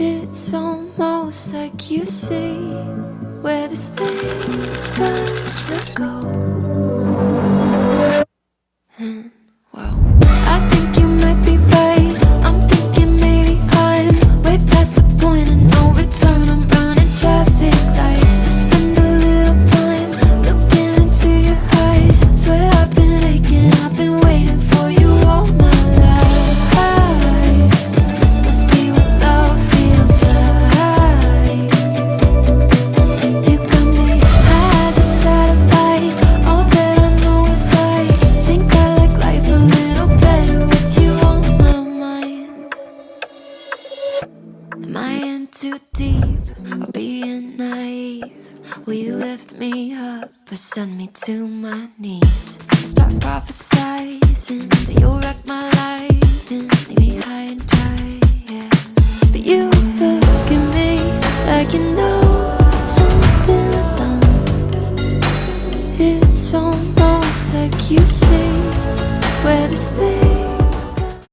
It's almost like you see where this thing's gonna go. And wow, I think you might be right. I'm thinking maybe I'm way past the point of no return. I'm running traffic lights to spend a little time looking into your eyes. Swear I've been aching, I've been waiting for you all my life. This must be what love feels like. You got me high as a satellite. All that I know is I think I like life a little better with you on my mind. Am I in too deep or being naive? Will you lift me up or send me to my knees? Start prophesizing that you'll wreck my life and leave me high and dry, yeah. But you look at me like you know something I don't. It's almost like you see where this thing